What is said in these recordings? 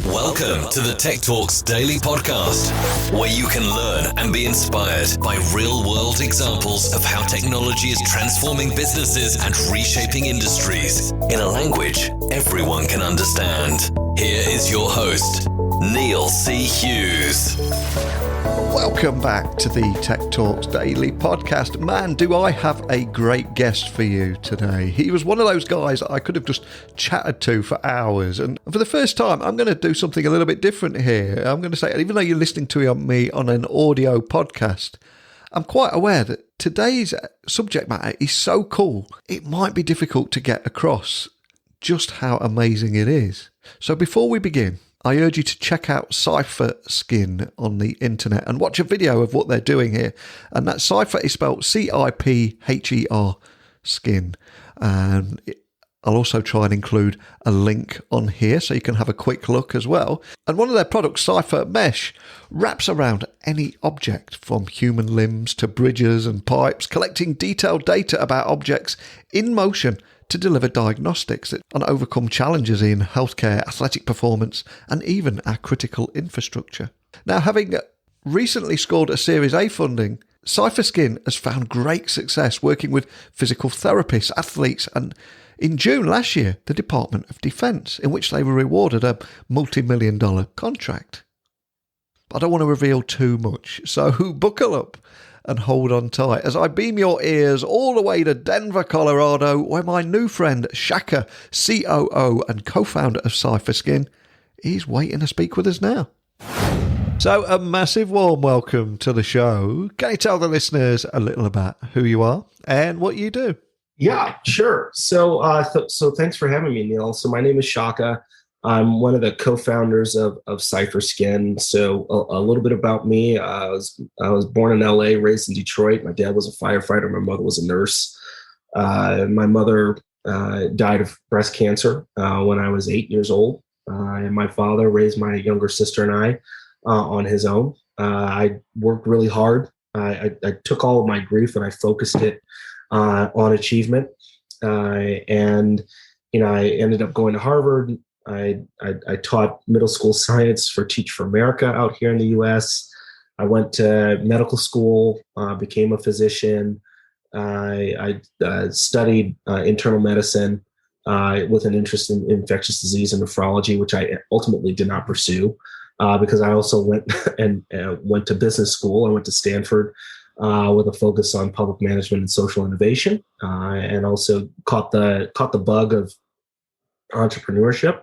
Welcome to the Tech Talks Daily Podcast, where you can learn and be inspired by real-world examples of how technology is transforming businesses and reshaping industries in a language everyone can understand. Here is your host, Neil C. Hughes. Welcome back to the Tech Talks Daily Podcast. Man, do I have a great guest for you today. He was one of those guys I could have just chatted to for hours. And for the first time, I'm going to do something a little bit different here. I'm going to say, even though you're listening to me on an audio podcast, I'm quite aware that today's subject matter is so cool, it might be difficult to get across just how amazing it is. So before we begin, I urge you to check out Cipher Skin on the internet and watch a video of what they're doing here. And that Cipher is spelled C-I-P-H-E-R Skin. And I'll also try and include a link on here so you can have a quick look as well. And one of their products, Cipher Mesh, wraps around any object from human limbs to bridges and pipes, collecting detailed data about objects in motion to deliver diagnostics and overcome challenges in healthcare, athletic performance, and even our critical infrastructure. Now, having recently scored a Series A funding, Cipher Skin has found great success working with physical therapists, athletes, and in June last year, the Department of Defense, in which they were rewarded a multi-million-dollar contract. But I don't want to reveal too much, so buckle up and hold on tight as I beam your ears all the way to Denver, Colorado, where my new friend Shaka, COO and co-founder of Cipher Skin, is waiting to speak with us now. So a massive warm welcome to the show. Can you tell the listeners a little about who you are and what you do? Yeah, sure. So thanks for having me, Neil. So my name is Shaka. I'm one of the co-founders of Cipher Skin. So a little bit about me. I was born in LA, raised in Detroit. My dad was a firefighter. My mother was a nurse. My mother died of breast cancer when I was 8 years old. And my father raised my younger sister and I on his own. I worked really hard. I took all of my grief and I focused it on achievement. And I ended up going to Harvard. I taught middle school science for Teach for America out here in the U.S. I went to medical school, became a physician. I studied internal medicine with an interest in infectious disease and nephrology, which I ultimately did not pursue because I also went to business school. I went to Stanford with a focus on public management and social innovation, and also caught the bug of entrepreneurship.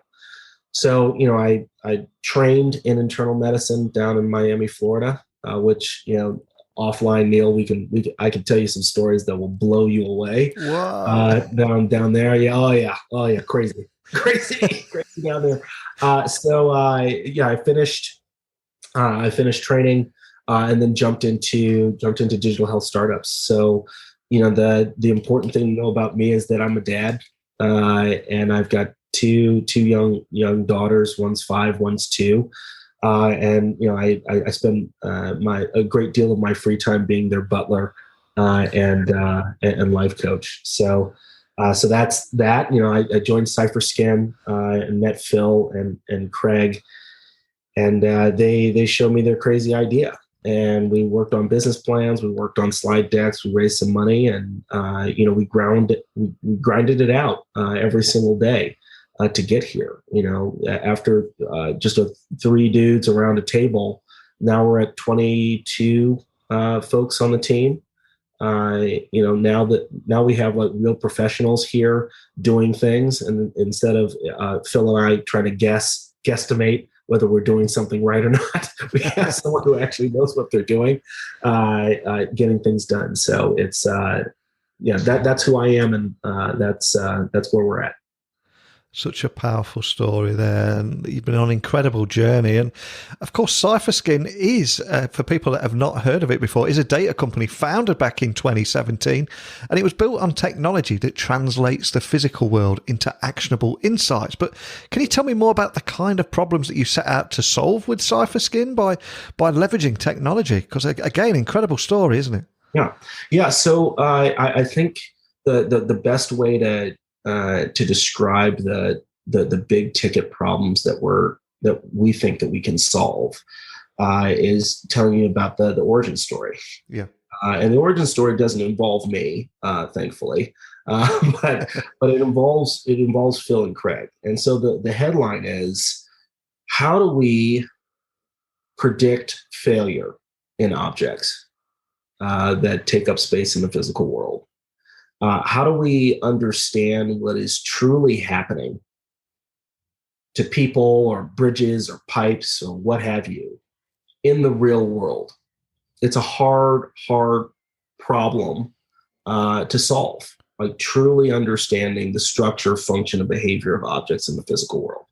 So, I trained in internal medicine down in Miami, Florida, which, offline, Neil, I can tell you some stories that will blow you away. Wow. Down there. Yeah. Oh yeah. Crazy down there. I finished training, and then jumped into digital health startups. So, the important thing to know about me is that I'm a dad, and I've got two young daughters. One's 5, one's 2, and I spend a great deal of my free time being their butler and life coach. So that's that. I joined Cipher Skin and met Phil and Craig, and they showed me their crazy idea. And we worked on business plans. We worked on slide decks. We raised some money, and we grinded it out every single day to get here. After just 3 dudes around a table, now we're at 22 folks on the team. Now we have like real professionals here doing things, and instead of Phil and I trying to guesstimate whether we're doing something right or not, we have someone who actually knows what they're doing, getting things done. So it's that's who I am, and that's where we're at. Such a powerful story there, and you've been on an incredible journey. And of course, Cipher Skin is, for people that have not heard of it before, is a data company founded back in 2017, and it was built on technology that translates the physical world into actionable insights. But can you tell me more about the kind of problems that you set out to solve with Cipher Skin by leveraging technology? Because again, incredible story, isn't it? Yeah. So I think the best way to describe the big ticket problems that we're that we think that we can solve is telling you about the origin story. Yeah. And the origin story doesn't involve me, thankfully, but it involves Phil and Craig. And so the headline is, how do we predict failure in objects that take up space in the physical world? How do we understand what is truly happening to people or bridges or pipes or what have you in the real world? It's a hard problem to solve, like truly understanding the structure, function, and behavior of objects in the physical world.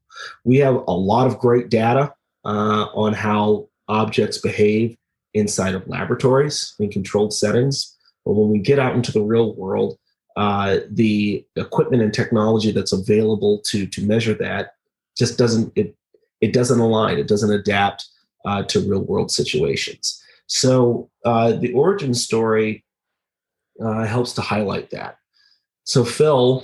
We have a lot of great data on how objects behave inside of laboratories in controlled settings. But when we get out into the real world, the equipment and technology that's available to measure that just doesn't align. It doesn't adapt to real world situations. So the origin story helps to highlight that. So Phil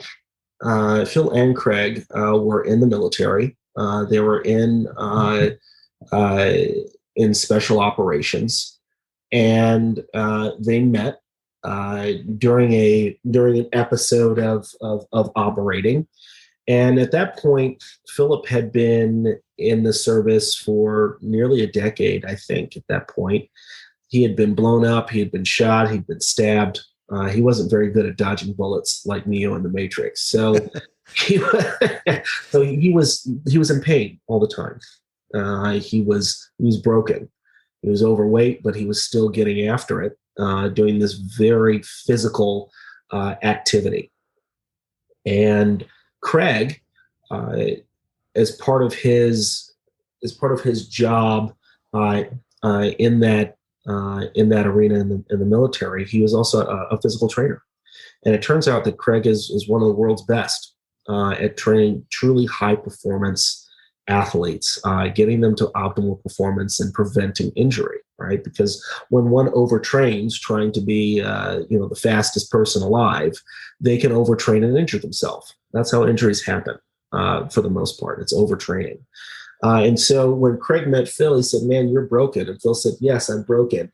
and Craig were in the military. They were in special operations, and they met during an episode of operating. And at that point, Philip had been in the service for nearly a decade, I think, at that point. He had been blown up, he had been shot, he'd been stabbed. He wasn't very good at dodging bullets like Neo in the Matrix. So he was in pain all the time. He was broken. He was overweight, but he was still getting after it, doing this very physical activity. And Craig, as part of his job in that arena in the military, he was also a physical trainer. And it turns out that Craig is one of the world's best at training truly high performance athletes, getting them to optimal performance and preventing injury, right? Because when one overtrains trying to be the fastest person alive, they can overtrain and injure themselves. That's how injuries happen for the most part. It's overtraining. And so when Craig met Phil, he said, "Man, you're broken." And Phil said, "Yes, I'm broken."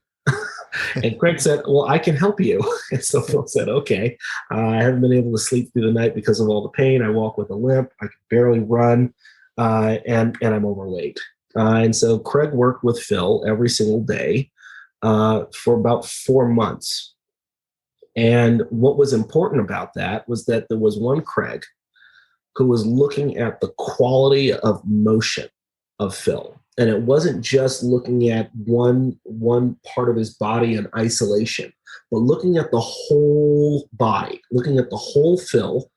And Craig said, "Well, I can help you." And so Phil said, "Okay, I haven't been able to sleep through the night because of all the pain. I walk with a limp. I can barely run, and I'm overweight." And so Craig worked with Phil every single day for about 4 months. And what was important about that was that there was one Craig who was looking at the quality of motion of Phil. And it wasn't just looking at one part of his body in isolation, but looking at the whole body, looking at the whole Phil,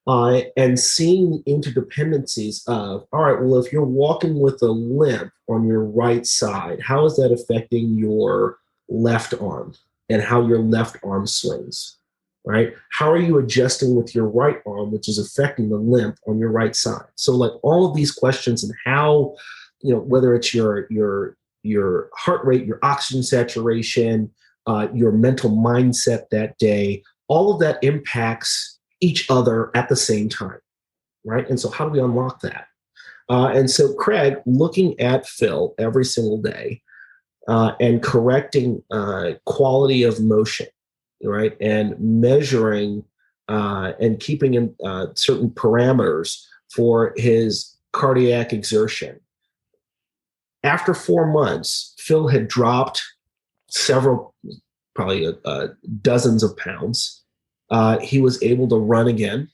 and seeing interdependencies of, all right, well, if you're walking with a limp on your right side, how is that affecting your left arm and how your left arm swings, right? How are you adjusting with your right arm, which is affecting the limp on your right side? So like all of these questions and how, whether it's your heart rate, your oxygen saturation, your mental mindset that day, all of that impacts each other at the same time, right? And so how do we unlock that? And so Craig, looking at Phil every single day and correcting quality of motion, right? And measuring and keeping in certain parameters for his cardiac exertion. After 4 months, Phil had dropped several, probably dozens of pounds. He was able to run again.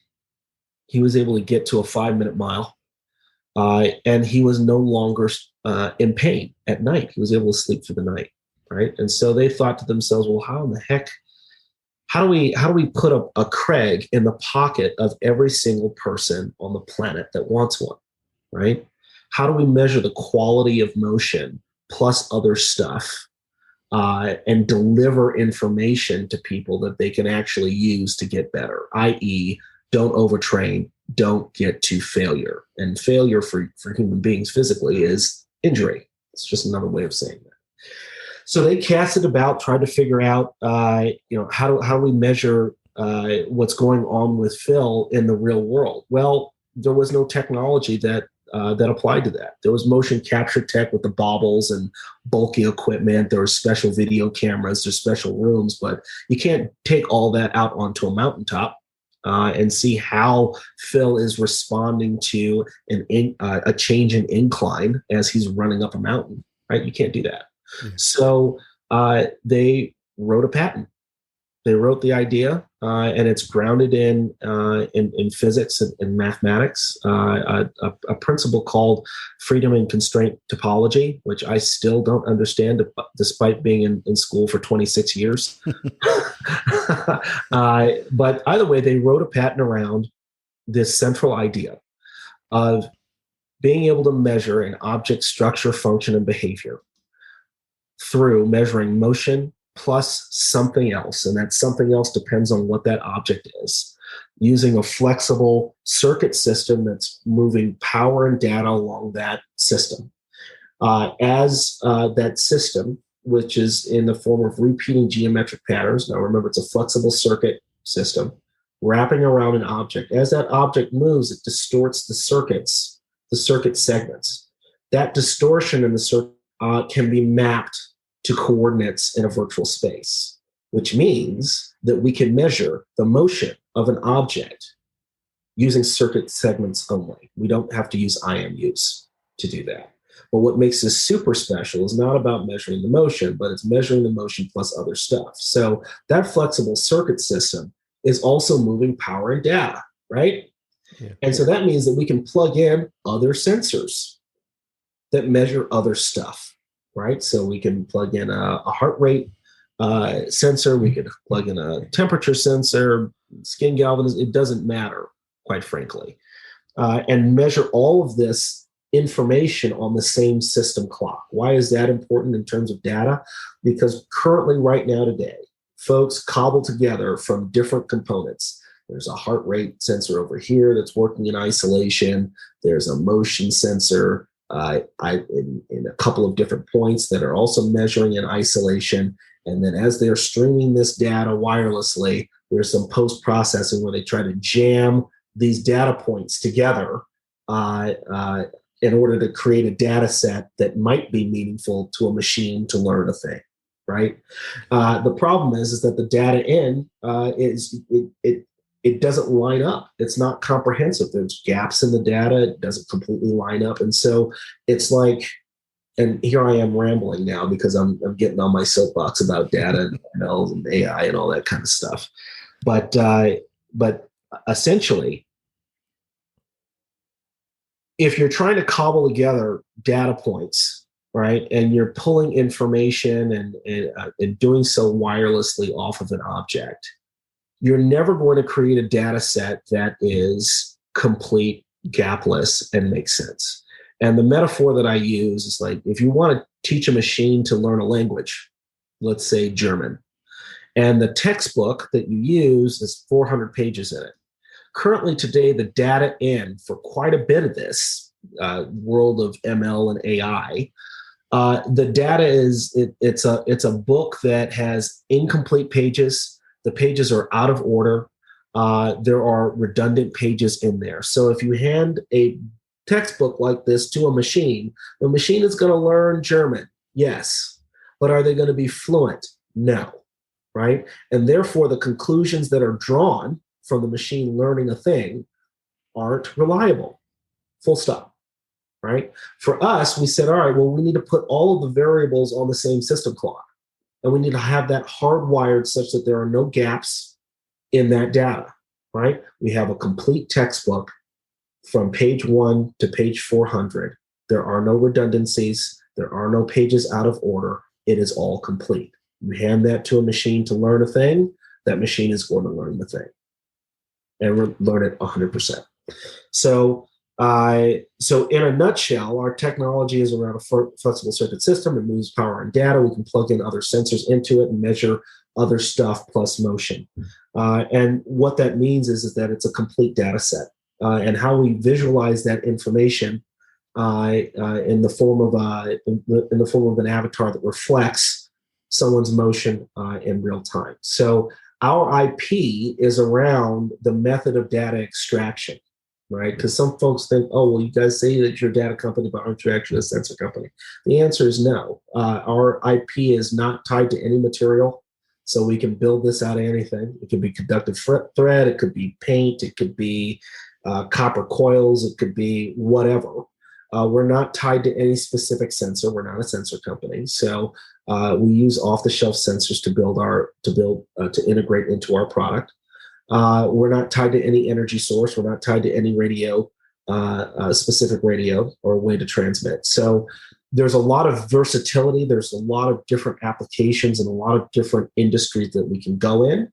He was able to get to a 5-minute mile. And he was no longer in pain at night. He was able to sleep through the night, right? And so they thought to themselves, well, how in the heck, how do we put a Craig in the pocket of every single person on the planet that wants one, right? How do we measure the quality of motion plus other stuff and deliver information to people that they can actually use to get better, i.e., don't overtrain, don't get to failure. And failure for human beings physically is injury. It's just another way of saying that. So they casted about, tried to figure out, how do we measure what's going on with Phil in the real world? Well, there was no technology that that applied to that. There was motion capture tech with the baubles and bulky equipment. There were special video cameras. There's special rooms, but you can't take all that out onto a mountaintop and see how Phil is responding to a change in incline as he's running up a mountain, right? You can't do that. Yeah. So they wrote a patent. They wrote the idea, and it's grounded in physics and mathematics, a principle called freedom and constraint topology, which I still don't understand despite being in school for 26 years. But either way, they wrote a patent around this central idea of being able to measure an object's structure, function, and behavior through measuring motion plus something else, and that something else depends on what that object is, using a flexible circuit system that's moving power and data along that system. As that system, which is in the form of repeating geometric patterns, now remember it's a flexible circuit system, wrapping around an object. As that object moves, it distorts the circuit segments. That distortion in the circuit can be mapped to coordinates in a virtual space, which means that we can measure the motion of an object using circuit segments only. We don't have to use IMUs to do that. But what makes this super special is not about measuring the motion, but it's measuring the motion plus other stuff. So that flexible circuit system is also moving power and data, right? Yeah. And so that means that we can plug in other sensors that measure other stuff. Right, so we can plug in a heart rate sensor. We could plug in a temperature sensor, skin galvanism. It doesn't matter, quite frankly, and measure all of this information on the same system clock. Why is that important in terms of data? Because currently, right now, today, folks cobble together from different components. There's a heart rate sensor over here that's working in isolation. There's a motion sensor in a couple of different points that are also measuring in isolation. And then as they're streaming this data wirelessly, there's some post-processing where they try to jam these data points together in order to create a data set that might be meaningful to a machine to learn a thing, right? The problem is that the data in it doesn't line up. It's not comprehensive. There's gaps in the data. It doesn't completely line up. And so it's like, and here I am rambling now because I'm getting on my soapbox about data and melds and AI and all that kind of stuff. But essentially, if you're trying to cobble together data points, right, and you're pulling information and doing so wirelessly off of an object, you're never going to create a data set that is complete, gapless, and makes sense. And the metaphor that I use is like, if you want to teach a machine to learn a language, let's say German, and the textbook that you use is 400 pages in it. Currently today, the data in for quite a bit of this world of ML and AI, the data is, it's a book that has incomplete pages. The pages are out of order. There are redundant pages in there. So if you hand a textbook like this to a machine, the machine is going to learn German, yes. But are they going to be fluent? No, right? And therefore, the conclusions that are drawn from the machine learning a thing aren't reliable, full stop, right? For us, we said, all right, well, we need to put all of the variables on the same system clock. And we need to have that hardwired such that there are no gaps in that data, right? We have a complete textbook from page 1 to page 400. There are no redundancies. There are no pages out of order. It is all complete. You hand that to a machine to learn a thing, that machine is going to learn the thing and learn it 100%. So in a nutshell, our technology is around a flexible circuit system. It moves power and data. We can plug in other sensors into it and measure other stuff plus motion. And what that means is that it's a complete data set. And how we visualize that information in the form of an avatar that reflects someone's motion in real time. So our IP is around the method of data extraction. right? Because some folks think, oh, well, you guys say that you're a data company, but aren't you actually a sensor company? The answer is no. Our IP is not tied to any material, so we can build this out of anything. It could be conductive thread, it could be paint, it could be copper coils, it could be whatever. We're not tied to any specific sensor. We're not a sensor company, so we use off-the-shelf sensors to integrate into our product. We're not tied to any energy source. We're not tied to any radio, specific radio or way to transmit. So there's a lot of versatility. There's a lot of different applications and a lot of different industries that we can go in.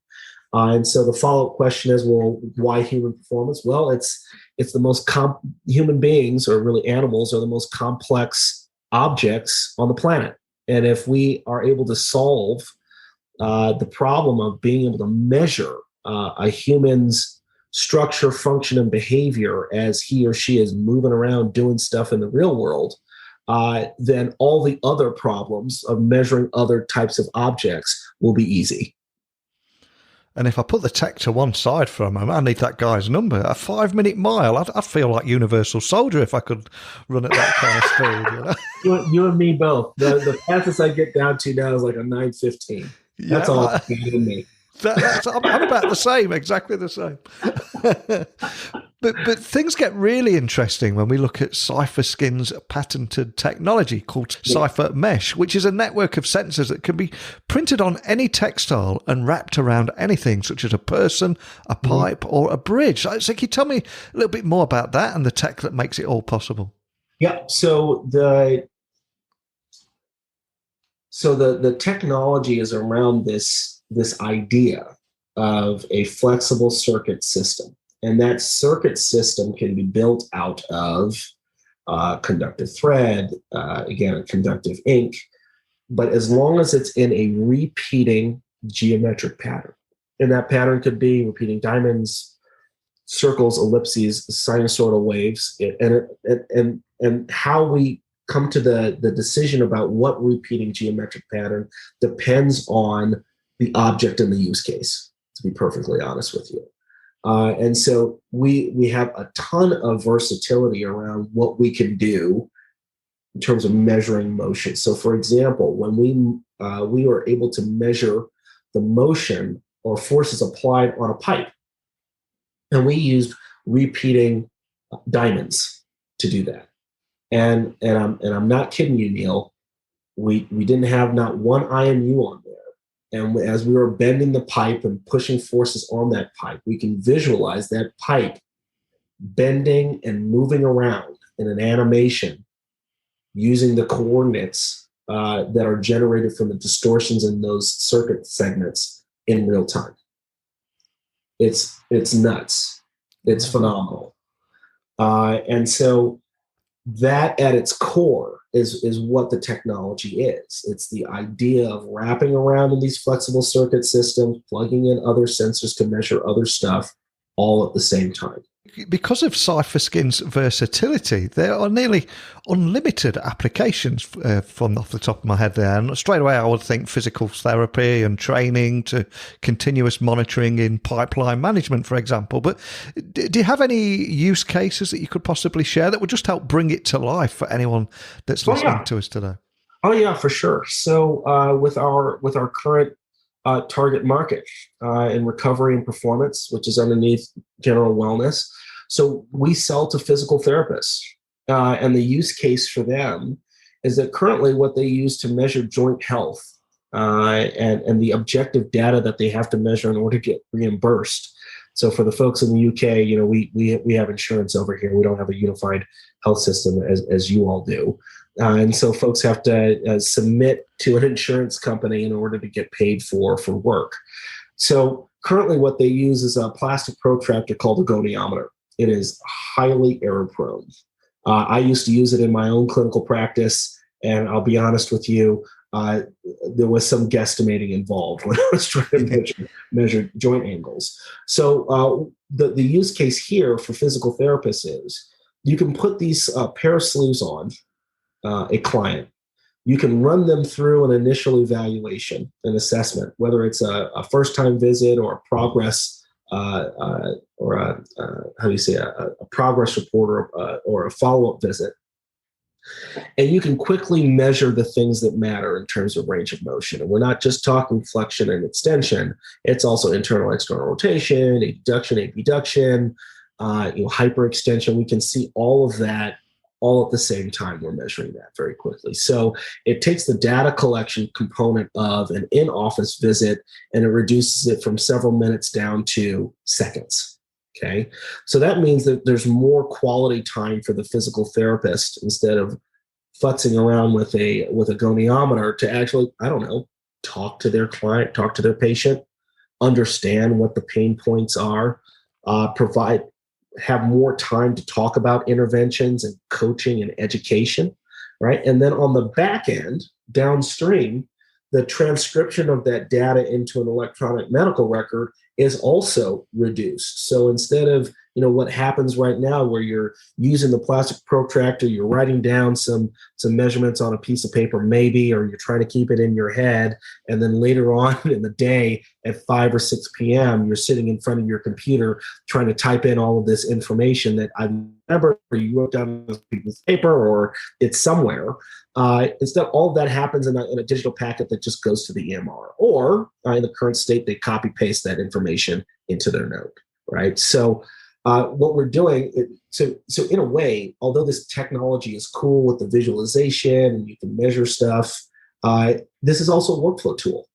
And so the follow-up question is, well, why human performance? Well, it's the most human beings, or really animals, are the most complex objects on the planet. And if we are able to solve the problem of being able to measure a human's structure, function, and behavior as he or she is moving around doing stuff in the real world, then all the other problems of measuring other types of objects will be easy. And if I put the tech to one side for a moment, I need that guy's number. A 5-minute mile, I'd feel like Universal Soldier if I could run at that kind of speed. You know? You and me both. The fastest I get down to now is like a 9:15. That's all in me. I'm about the same, exactly the same. But things get really interesting when we look at Cipher Skin's patented technology called Cipher Mesh, which is a network of sensors that can be printed on any textile and wrapped around anything, such as a person, a pipe, or a bridge. So can you tell me a little bit more about that and the tech that makes it all possible? Yeah. So the technology is around this idea of a flexible circuit system. And that circuit system can be built out of conductive thread, again, conductive ink, but as long as it's in a repeating geometric pattern. And that pattern could be repeating diamonds, circles, ellipses, sinusoidal waves, and how we come to the decision about what repeating geometric pattern depends on the object and the use case, to be perfectly honest with you. And so we have a ton of versatility around what we can do in terms of measuring motion. So, for example, when we were able to measure the motion or forces applied on a pipe, and we used repeating diamonds to do that. And I'm not kidding you, Neil. We didn't have not one IMU on there. And as we were bending the pipe and pushing forces on that pipe, we can visualize that pipe bending and moving around in an animation using the coordinates that are generated from the distortions in those circuit segments in real time. It's nuts. It's phenomenal. And so that at its core is what the technology is. It's the idea of wrapping around in these flexible circuit systems, plugging in other sensors to measure other stuff all at the same time. Because of Cipher Skin's versatility, there are nearly unlimited applications from off the top of my head there. And straight away, I would think physical therapy and training to continuous monitoring in pipeline management, for example. But do you have any use cases that you could possibly share that would just help bring it to life for anyone that's listening to us today? Oh, yeah, for sure. So with our current target market in recovery and performance, which is underneath general wellness. So we sell to physical therapists, and the use case for them is that currently what they use to measure joint health and the objective data that they have to measure in order to get reimbursed. So for the folks in the UK, we have insurance over here. We don't have a unified health system as you all do. And so folks have to submit to an insurance company in order to get paid for work. So currently what they use is a plastic protractor called a goniometer. It is highly error prone. I used to use it in my own clinical practice, and I'll be honest with you, there was some guesstimating involved when I was trying to measure joint angles. So the use case here for physical therapists is you can put these pair of sleeves on a client. You can run them through an initial evaluation, an assessment, whether it's a first-time visit or a progress how do you say, a progress report or a follow-up visit. And you can quickly measure the things that matter in terms of range of motion. And we're not just talking flexion and extension. It's also internal, external rotation, adduction, abduction, hyperextension. We can see all of that all at the same time. We're measuring that very quickly. So it takes the data collection component of an in-office visit and it reduces it from several minutes down to seconds. Okay. So that means that there's more quality time for the physical therapist instead of futzing around with a goniometer to actually, talk to their client, talk to their patient, understand what the pain points are, have more time to talk about interventions and coaching and education, right? And then on the back end, downstream, the transcription of that data into an electronic medical record is also reduced. So instead of, what happens right now where you're using the plastic protractor, you're writing down some measurements on a piece of paper maybe, or you're trying to keep it in your head. And then later on in the day at 5 or 6 p.m., you're sitting in front of your computer trying to type in all of this information that I remember you wrote down on a piece of paper or it's somewhere. Instead, all of that happens in a digital packet that just goes to the EMR. Or in the current state, they copy paste that information into their note, right? So what we're doing, so in a way, although this technology is cool with the visualization and you can measure stuff, this is also a workflow tool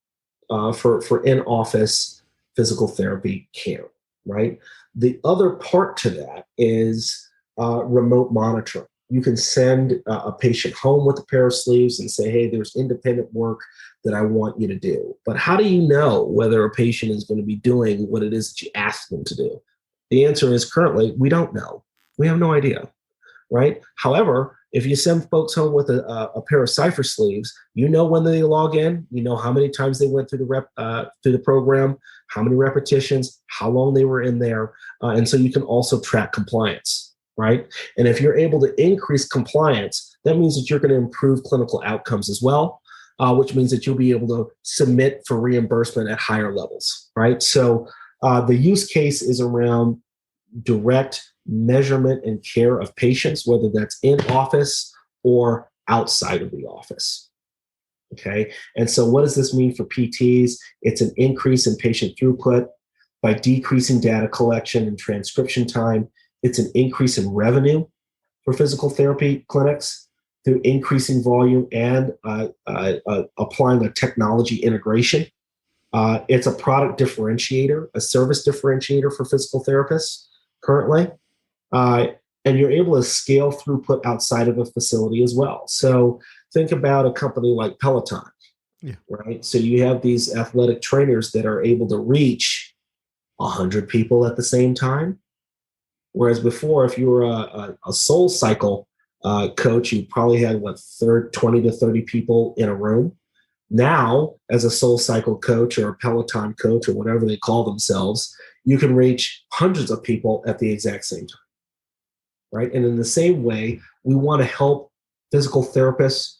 for in-office physical therapy care, right? The other part to that is remote monitoring. You can send a patient home with a pair of sleeves and say, hey, there's independent work that I want you to do. But how do you know whether a patient is going to be doing what it is that you ask them to do? The answer is currently, we don't know. We have no idea, right? However, if you send folks home with a pair of Cipher sleeves, you know when they log in, you know how many times they went through the program, how many repetitions, how long they were in there. And so you can also track compliance, right? And if you're able to increase compliance, that means that you're going to improve clinical outcomes as well, which means that you'll be able to submit for reimbursement at higher levels, right? So the use case is around direct measurement and care of patients, whether that's in office or outside of the office. Okay. And so what does this mean for PTs? It's an increase in patient throughput by decreasing data collection and transcription time. It's an increase in revenue for physical therapy clinics through increasing volume and applying a technology integration. It's a product differentiator, a service differentiator for physical therapists currently. And you're able to scale throughput outside of a facility as well. So think about a company like Peloton, right? So you have these athletic trainers that are able to reach 100 people at the same time. Whereas before, if you were a Soul Cycle coach, you probably had 20 to 30 people in a room. Now, as a Soul Cycle coach or a Peloton coach or whatever they call themselves, you can reach hundreds of people at the exact same time, right? And in the same way, we want to help physical therapists,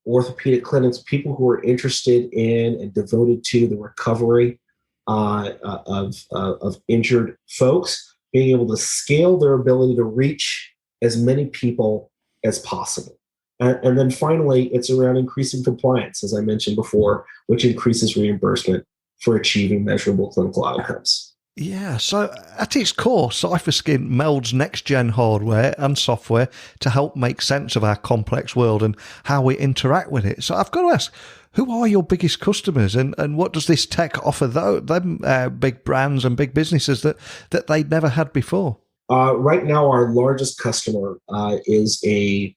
orthopedic clinics, people who are interested in and devoted to the recovery of injured folks, being able to scale their ability to reach as many people as possible. And then finally, it's around increasing compliance, as I mentioned before, which increases reimbursement for achieving measurable clinical outcomes. Yeah, so at its core, Cipher Skin melds next-gen hardware and software to help make sense of our complex world and how we interact with it. So I've got to ask, who are your biggest customers and what does this tech offer them big brands and big businesses that they'd never had before? Right now, our largest customer is the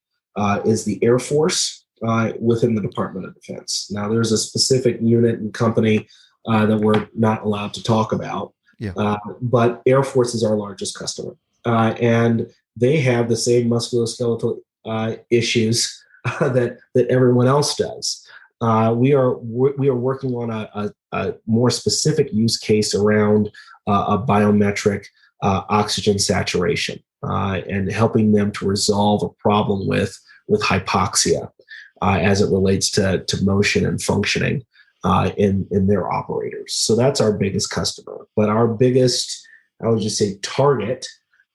Air Force within the Department of Defense. Now, there's a specific unit and company that we're not allowed to talk about. Yeah. But Air Force is our largest customer. And they have the same musculoskeletal issues that everyone else does. We are working on a more specific use case around a biometric oxygen saturation and helping them to resolve a problem with hypoxia as it relates to motion and functioning. in their operators. So that's our biggest customer. But our biggest, I would just say, target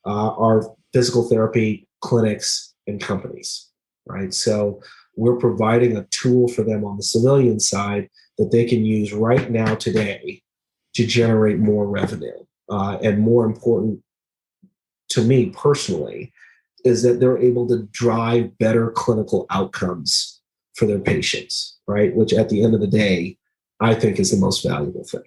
are physical therapy clinics and companies, right? So we're providing a tool for them on the civilian side that they can use right now today to generate more revenue. And more important to me personally is that they're able to drive better clinical outcomes for their patients, right? Which at the end of the day, I think is the most valuable thing.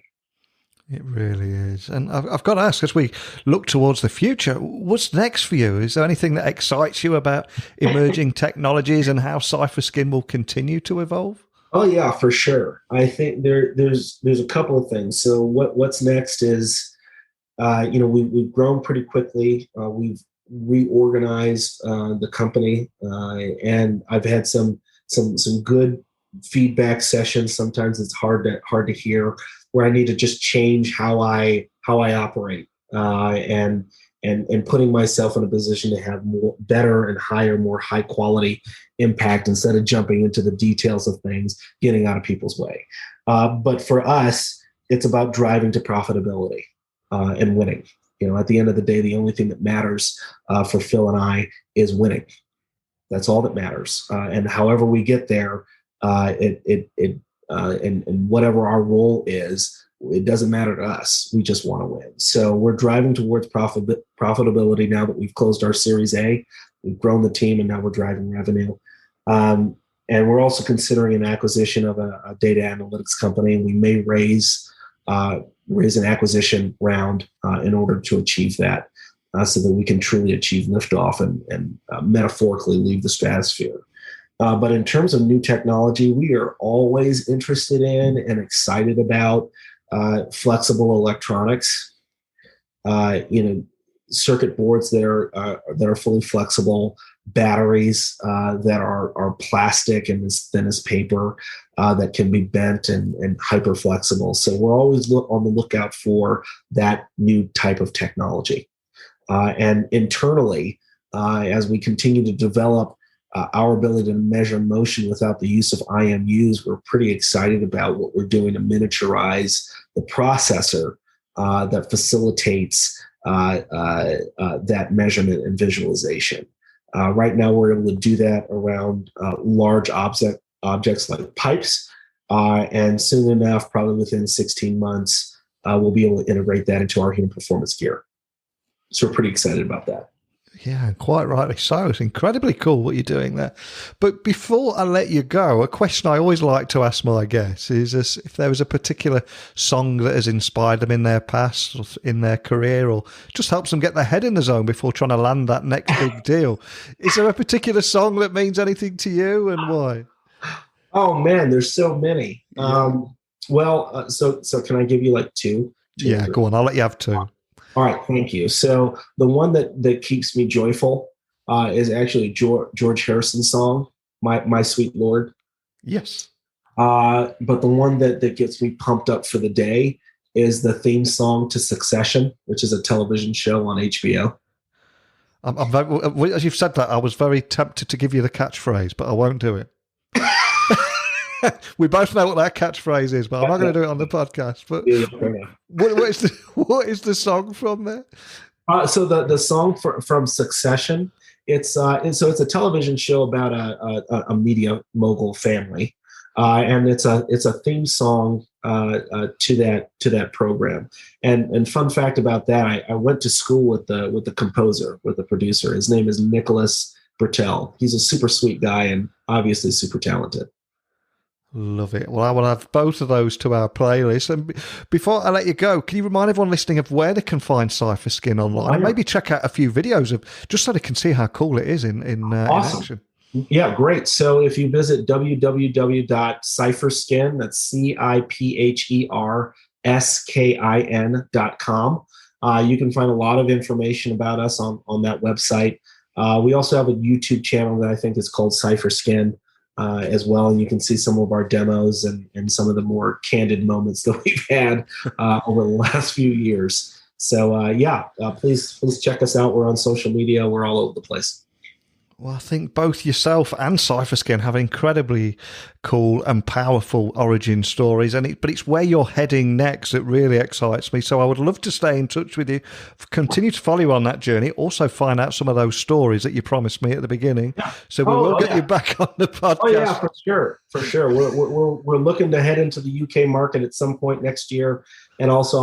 It really is. And I've got to ask, as we look towards the future, what's next for you? Is there anything that excites you about emerging technologies and how Cipher Skin will continue to evolve? Oh yeah, for sure. I think there's a couple of things. So what's next is, we've grown pretty quickly. We've reorganized the company, and I've had some good feedback sessions. Sometimes it's hard to hear, where I need to just change how I operate, and putting myself in a position to have better and more high quality impact instead of jumping into the details of things, getting out of people's way. But for us, it's about driving to profitability and winning. At the end of the day, the only thing that matters for Phil and I is winning. That's all that matters. And however we get there, and whatever our role is, it doesn't matter to us. We just want to win. So we're driving towards profitability now that we've closed our Series A. We've grown the team, and now we're driving revenue. And we're also considering an acquisition of a data analytics company. And we may raise an acquisition round in order to achieve that, so that we can truly achieve liftoff and metaphorically leave the stratosphere. But in terms of new technology, we are always interested in and excited about flexible electronics. Circuit boards that are fully flexible, batteries that are plastic and as thin as paper, that can be bent and hyper flexible. So we're always on the lookout for that new type of technology. And internally, as we continue to develop our ability to measure motion without the use of IMUs, we're pretty excited about what we're doing to miniaturize the processor that facilitates that measurement and visualization. Right now, we're able to do that around large objects like pipes, and soon enough, probably within 16 months, we'll be able to integrate that into our human performance gear. So we're pretty excited about that. Yeah, quite rightly so. It's incredibly cool what you're doing there. But before I let you go, a question I always like to ask my guests is if there was a particular song that has inspired them in their past, or in their career, or just helps them get their head in the zone before trying to land that next big deal. Is there a particular song that means anything to you, and why? Oh man, there's so many. Yeah. So can I give you like two? Yeah, go on. I'll let you have two. All right, thank you. So the one that keeps me joyful is actually George Harrison's song, My Sweet Lord. Yes. But the one that gets me pumped up for the day is the theme song to Succession, which is a television show on HBO. As you've said that, I was very tempted to give you the catchphrase, but I won't do it. We both know what that catchphrase is, but I'm not going to do it on the podcast. But what is the song from there? So the song from Succession, it's a television show about a media mogul family, and it's a theme song to that program. And fun fact about that, I went to school with the composer, with the producer. His name is Nicholas Bertel. He's a super sweet guy and obviously super talented. Love it. Well, I will have both of those to our playlist. And before I let you go, can you remind everyone listening of where they can find Cipher Skin online, and maybe check out a few videos of, just so they can see how cool it is in awesome. action? Yeah, great. So if you visit www.cipherskin, that's CIPHERSKIN.com, you can find a lot of information about us on that website. We also have a YouTube channel that I think is called Cipher Skin as well, and you can see some of our demos and some of the more candid moments that we've had over the last few years. So please check us out. We're on social media. We're all over the place. Well, I think both yourself and Cipher Skin have incredibly cool and powerful origin stories, but it's where you're heading next that really excites me. So I would love to stay in touch with you, continue to follow you on that journey, also find out some of those stories that you promised me at the beginning. Yeah. So we will get you back on the podcast. Oh yeah, for sure. We're looking to head into the UK market at some point next year, and also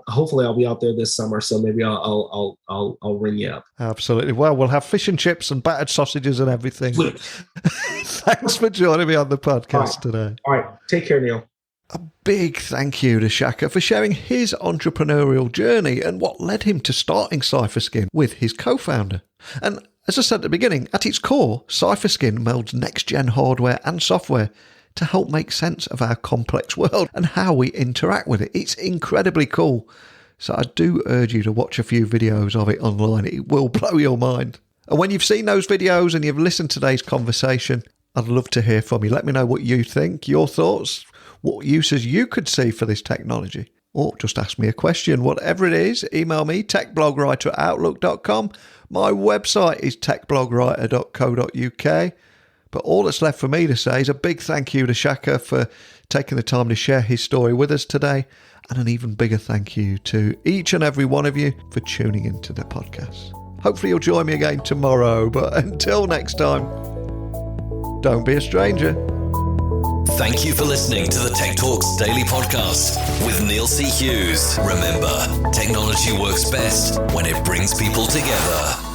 hopefully I'll be out there this summer. So maybe I'll ring you up. Absolutely. Well, we'll have fish and chips and battered sausages and everything. Thanks for joining me on the podcast today. All right. Take care, Neil. A big thank you to Shaka for sharing his entrepreneurial journey and what led him to starting Cipher Skin with his co-founder. And as I said at the beginning, at its core, Cipher Skin melds next-gen hardware and software to help make sense of our complex world and how we interact with it. It's incredibly cool. So I do urge you to watch a few videos of it online. It will blow your mind. And when you've seen those videos and you've listened to today's conversation, I'd love to hear from you. Let me know what you think, your thoughts, what uses you could see for this technology. Or just ask me a question. Whatever it is, email me, techblogwriter@outlook.com. My website is techblogwriter.co.uk. But all that's left for me to say is a big thank you to Shaka for taking the time to share his story with us today. And an even bigger thank you to each and every one of you for tuning into the podcast. Hopefully you'll join me again tomorrow. But until next time, don't be a stranger. Thank you for listening to the Tech Talks Daily Podcast with Neil C. Hughes. Remember, technology works best when it brings people together.